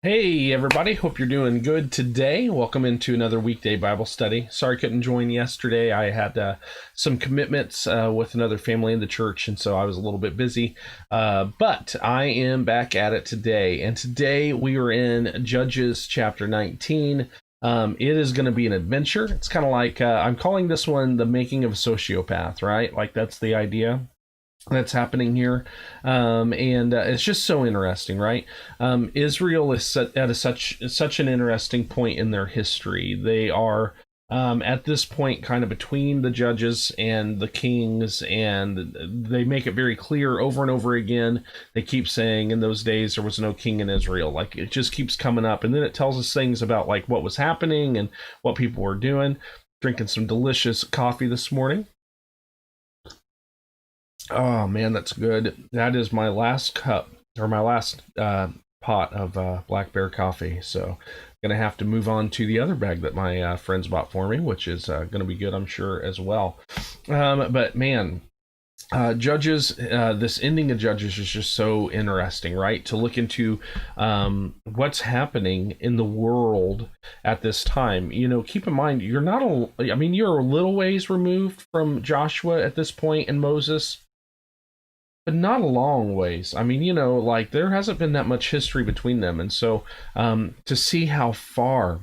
Hey everybody, hope you're doing good today. Welcome into another weekday Bible study. Sorry I couldn't join yesterday. I had some commitments with another family in the church, and so I was a little bit busy. But I am back at it today, and today we are in Judges chapter 19. It is going to be an adventure. It's kind of like I'm calling this one the making of a sociopath, right? Like that's the idea that's happening here, and it's just so interesting, right? Israel is at such an interesting point in their history. They are at this point kind of between the judges and the kings, and they make it very clear over and over again. They keep saying in those days there was no king in Israel. Like it just keeps coming up, and then it tells us things about like what was happening and what people were doing. Drinking some delicious coffee this morning. Oh man, that's good. That is my last cup or my last pot of Black Bear coffee. So gonna have to move on to the other bag that my friends bought for me, which is gonna be good, I'm sure, as well. But man, Judges, this ending of Judges is just so interesting, right? To look into what's happening in the world at this time. You know, keep in mind, you're not I mean, you're a little ways removed from Joshua at this point and Moses, but not a long ways. I mean, you know, like there hasn't been that much history between them. And so to see how far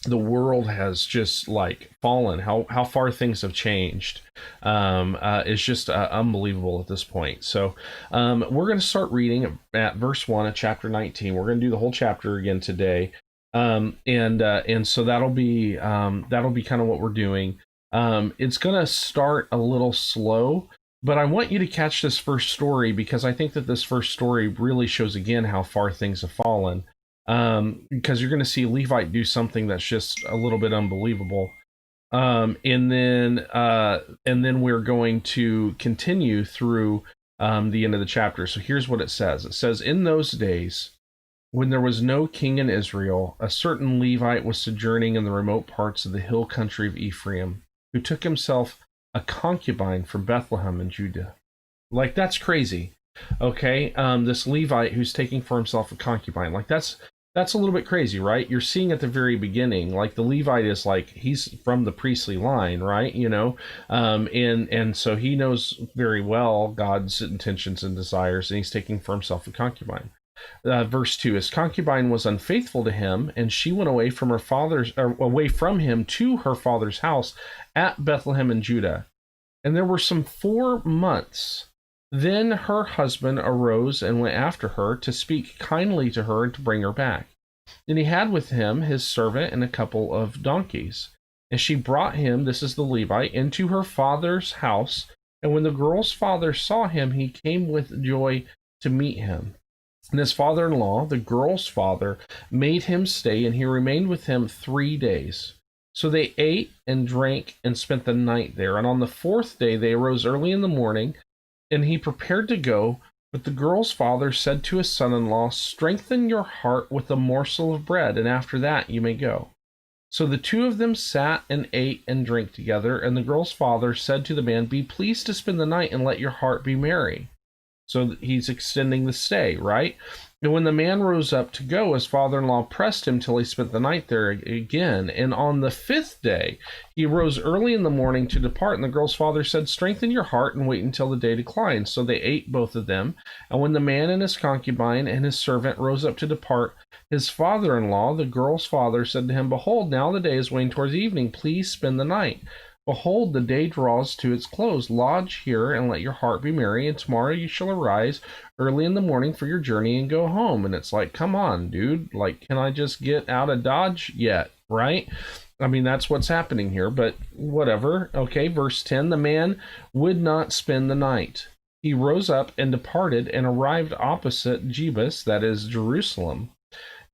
the world has just like fallen, how far things have changed, is just unbelievable at this point. So we're going to start reading at verse 1 of chapter 19. We're going to do the whole chapter again today. And so that'll be kind of what we're doing. It's going to start a little slow, but I want you to catch this first story because I think that this first story really shows again how far things have fallen. Because you're going to see Levite do something that's just a little bit unbelievable. And then we're going to continue through the end of the chapter. So here's what it says. It says, "In those days, when there was no king in Israel, a certain Levite was sojourning in the remote parts of the hill country of Ephraim, who took himself a concubine from Bethlehem in Judah." Like that's crazy. Okay, this Levite who's taking for himself a concubine, like that's a little bit crazy, right? You're seeing at the very beginning, like the Levite is like he's from the priestly line, right? You know, and so he knows very well God's intentions and desires, and he's taking for himself a concubine. Verse 2: "His concubine was unfaithful to him, and she went away from away from him to her father's house at Bethlehem in Judah. And there were some 4 months. Then her husband arose and went after her to speak kindly to her and to bring her back. And he had with him his servant and a couple of donkeys. And she brought him," this is the Levite, "into her father's house. And when the girl's father saw him, he came with joy to meet him. And his father-in-law, the girl's father, made him stay, and he remained with him 3 days. So they ate and drank and spent the night there. And on the fourth day they arose early in the morning, and he prepared to go. But the girl's father said to his son-in-law, 'Strengthen your heart with a morsel of bread, and after that you may go.' So the two of them sat and ate and drank together. And the girl's father said to the man, 'Be pleased to spend the night, and let your heart be merry.'" So he's extending the stay, right? "And when the man rose up to go, his father-in-law pressed him till he spent the night there again. And on the fifth day, he rose early in the morning to depart. And the girl's father said, 'Strengthen your heart and wait until the day declines.' So they ate, both of them. And when the man and his concubine and his servant rose up to depart, his father-in-law, the girl's father, said to him, 'Behold, now the day is waning towards evening. Please spend the night. Behold, the day draws to its close. Lodge here and let your heart be merry, and tomorrow you shall arise early in the morning for your journey and go home.'" And it's like, come on, dude. Like, can I just get out of Dodge yet? Right? I mean, that's what's happening here, but whatever. Okay, verse 10: "The man would not spend the night. He rose up and departed and arrived opposite Jebus," that is Jerusalem.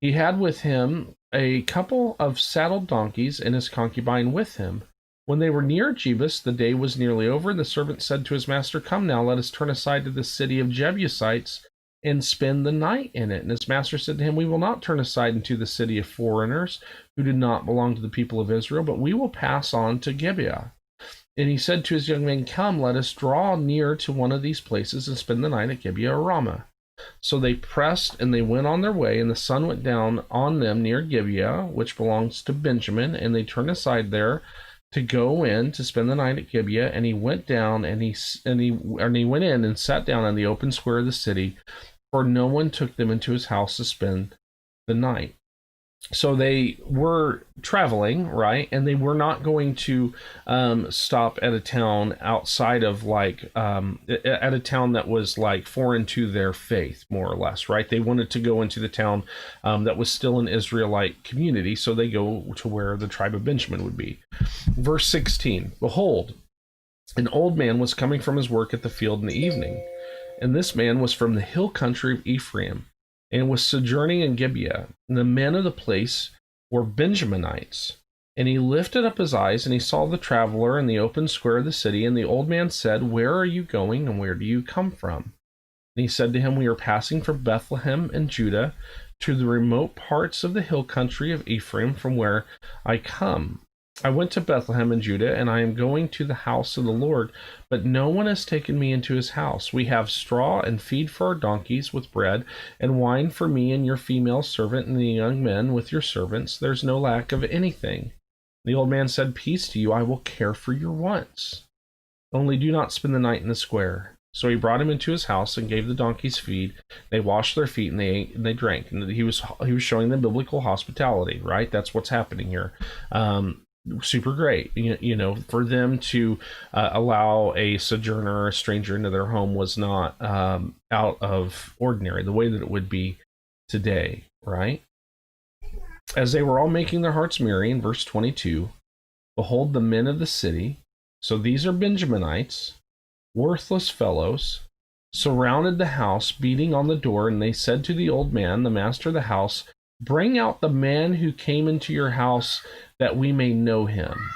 "He had with him a couple of saddled donkeys and his concubine with him. When they were near Jebus, the day was nearly over, and the servant said to his master, 'Come now, let us turn aside to the city of Jebusites and spend the night in it.' And his master said to him, 'We will not turn aside into the city of foreigners who do not belong to the people of Israel, but we will pass on to Gibeah.' And he said to his young men, 'Come, let us draw near to one of these places and spend the night at Gibeah or Ramah.' So they pressed and they went on their way, and the sun went down on them near Gibeah, which belongs to Benjamin, and they turned aside there to go in to spend the night at Gibeah. And he went down and he went in and sat down in the open square of the city, for no one took them into his house to spend the night. So they were traveling, right? And they were not going to stop at a town outside of at a town that was like foreign to their faith, more or less, right? They wanted to go into the town that was still an Israelite community. So they go to where the tribe of Benjamin would be. Verse 16, behold, an old man was coming from his work at the field in the evening. And this man was from the hill country of Ephraim, and was sojourning in Gibeah. And the men of the place were Benjaminites. And he lifted up his eyes, and he saw the traveler in the open square of the city. And the old man said, where are you going, and where do you come from? And he said to him, we are passing from Bethlehem in Judah to the remote parts of the hill country of Ephraim, from where I come. I went to Bethlehem in Judah, and I am going to the house of the Lord, but no one has taken me into his house. We have straw and feed for our donkeys with bread, and wine for me and your female servant and the young men with your servants. There's no lack of anything. The old man said, peace to you, I will care for your wants. Only do not spend the night in the square. So he brought him into his house and gave the donkeys feed. They washed their feet and they ate and they drank. And he was showing them biblical hospitality, right? That's what's happening here. Super great, for them to allow a sojourner or a stranger into their home was not out of ordinary, the way that it would be today, right? As they were all making their hearts merry, in verse 22, behold, the men of the city, so these are Benjaminites, worthless fellows, surrounded the house, beating on the door, and they said to the old man, the master of the house, bring out the man who came into your house, that we may know him.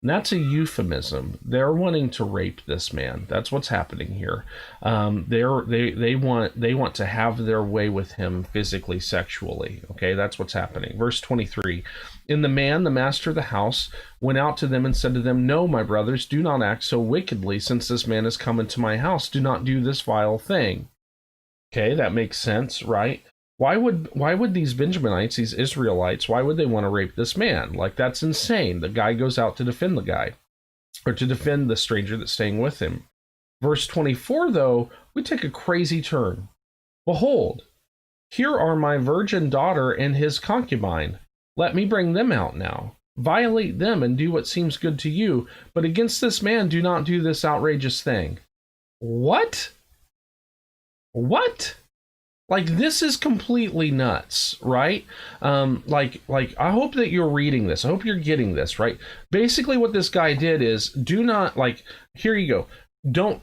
And that's a euphemism. They're wanting to rape this man. That's what's happening here. They want to have their way with him physically, sexually. Okay, that's what's happening. Verse 23. And the man, the master of the house, went out to them and said to them, no, my brothers, do not act so wickedly, since this man has come into my house. Do not do this vile thing. Okay, that makes sense, right? Why would these Benjaminites, these Israelites, why would they want to rape this man? Like, that's insane. The guy goes out to defend the guy, or to defend the stranger that's staying with him. Verse 24, though, we take a crazy turn. Behold, here are my virgin daughter and his concubine. Let me bring them out now. Violate them and do what seems good to you, but against this man do not do this outrageous thing. What? What? Like, this is completely nuts, right? Like I hope that you're reading this. I hope you're getting this, right? Basically, what this guy did is, do not, like, here you go. Don't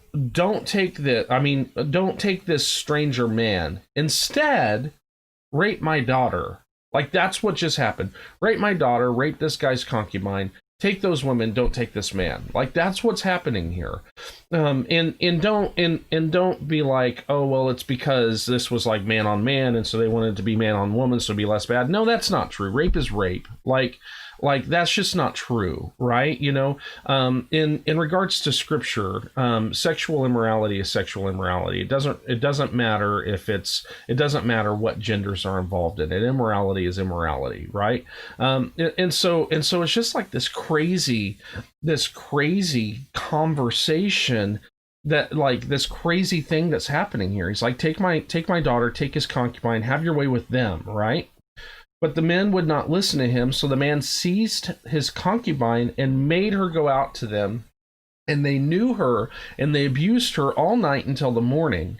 take don't take this stranger man. Instead, rape my daughter. Like, that's what just happened. Rape my daughter, rape this guy's concubine. Take those women, don't take this man. Like, that's what's happening here. And don't be like, oh, well, it's because this was like man on man, and so they wanted to be man on woman, so it'd be less bad. No, that's not true. Rape is rape. Like that's just not true, right? In regards to scripture, sexual immorality is sexual immorality. It doesn't matter it doesn't matter what genders are involved in it. Immorality is immorality, right? And so it's just like this crazy conversation, that, like, this crazy thing that's happening here. He's like, take my daughter, take his concubine, have your way with them, right? But the men would not listen to him, so the man seized his concubine and made her go out to them, and they knew her, and they abused her all night until the morning.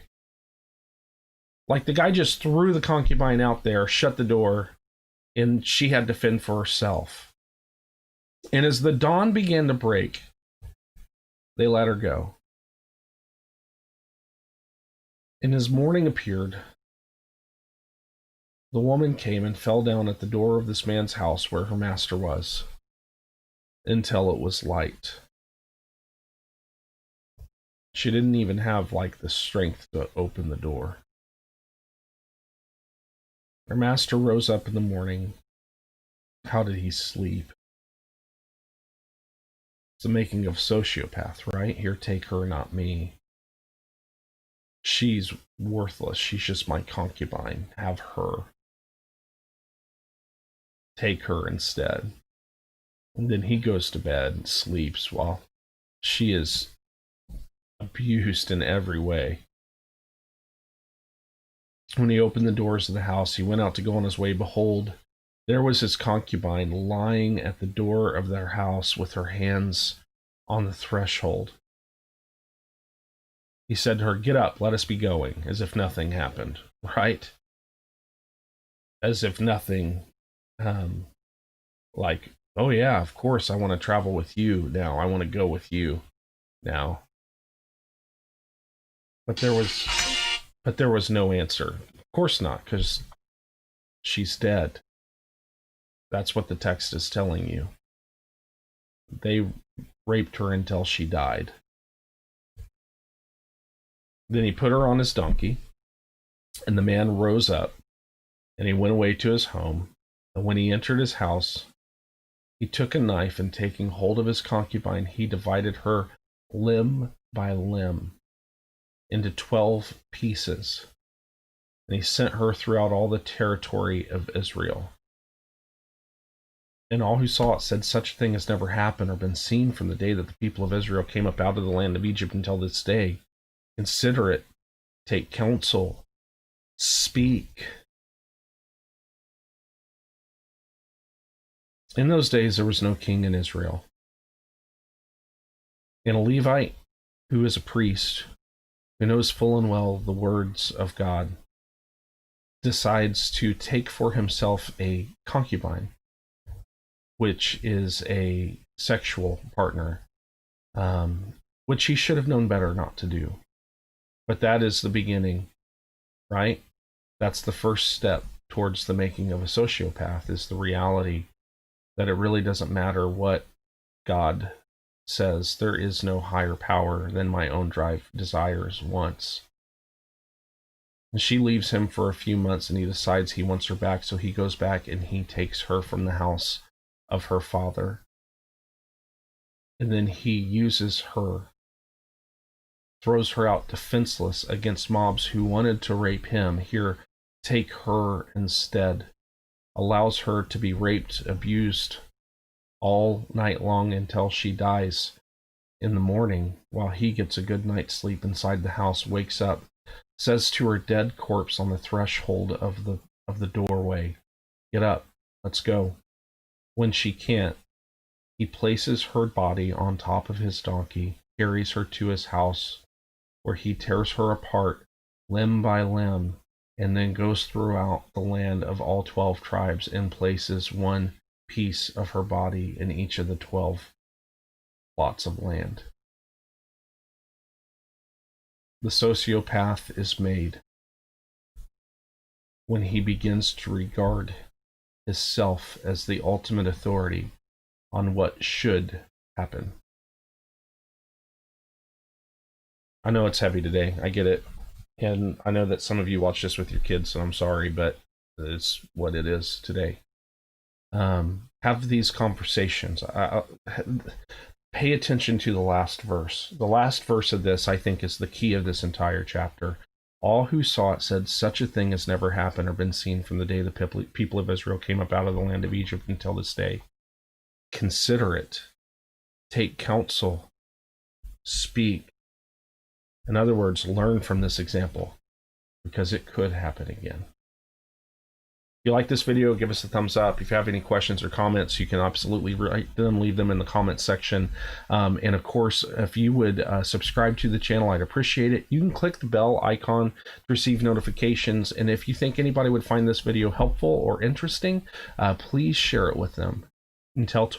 Like, the guy just threw the concubine out there, shut the door, and she had to fend for herself. And as the dawn began to break, they let her go. And as morning appeared, the woman came and fell down at the door of this man's house where her master was, until it was light. She didn't even have, like, the strength to open the door. Her master rose up in the morning. How did he sleep? It's the making of sociopath, right? Here, take her, not me. She's worthless. She's just my concubine. Have her. Take her instead. And then he goes to bed and sleeps while she is abused in every way. When he opened the doors of the house, he went out to go on his way. Behold, there was his concubine lying at the door of their house with her hands on the threshold. He said to her, "Get up, let us be going," as if nothing happened, right? As if nothing, like, oh yeah, of course I want to travel with you now. I want to go with you now. But there was no answer. Of course not, because she's dead. That's what the text is telling you. They raped her until she died. Then he put her on his donkey, and the man rose up, and he went away to his home. And when he entered his house, he took a knife, and taking hold of his concubine, he divided her limb by limb into 12 pieces. And he sent her throughout all the territory of Israel. And all who saw it said, "Such a thing has never happened or been seen from the day that the people of Israel came up out of the land of Egypt until this day. Consider it, take counsel, speak." In those days there was no king in Israel. And a Levite, who is a priest, who knows full and well the words of God, decides to take for himself a concubine, which is a sexual partner, which he should have known better not to do. But that is the beginning, right? That's the first step towards the making of a sociopath, is the reality that it really doesn't matter what God says. There is no higher power than my own desires, wants. And she leaves him for a few months, and he decides he wants her back, so he goes back and he takes her from the house of her father. And then he uses her, throws her out defenseless against mobs who wanted to rape him. Here, take her instead. Allows her to be raped, abused all night long until she dies. In the morning, while he gets a good night's sleep inside the house, wakes up, says to her dead corpse on the threshold of the doorway, "Get up, let's go." When she can't, he places her body on top of his donkey, carries her to his house, where he tears her apart limb by limb, and then goes throughout the land of all 12 tribes and places one piece of her body in each of the 12 plots of land. The sociopath is made when he begins to regard himself as the ultimate authority on what should happen. I know it's heavy today. I get it. And I know that some of you watch this with your kids, so I'm sorry, but it's what it is today. Have these conversations. Pay attention to the last verse. The last verse of this, I think, is the key of this entire chapter. All who saw it said, "Such a thing has never happened or been seen from the day the people of Israel came up out of the land of Egypt until this day." Consider it. Take counsel. Speak. In other words, learn from this example, because it could happen again. If you like this video, give us a thumbs up. If you have any questions or comments, you can absolutely write them, leave them in the comments section. And of course, if you would subscribe to the channel, I'd appreciate it. You can click the bell icon to receive notifications. And if you think anybody would find this video helpful or interesting, please share it with them. Until tomorrow.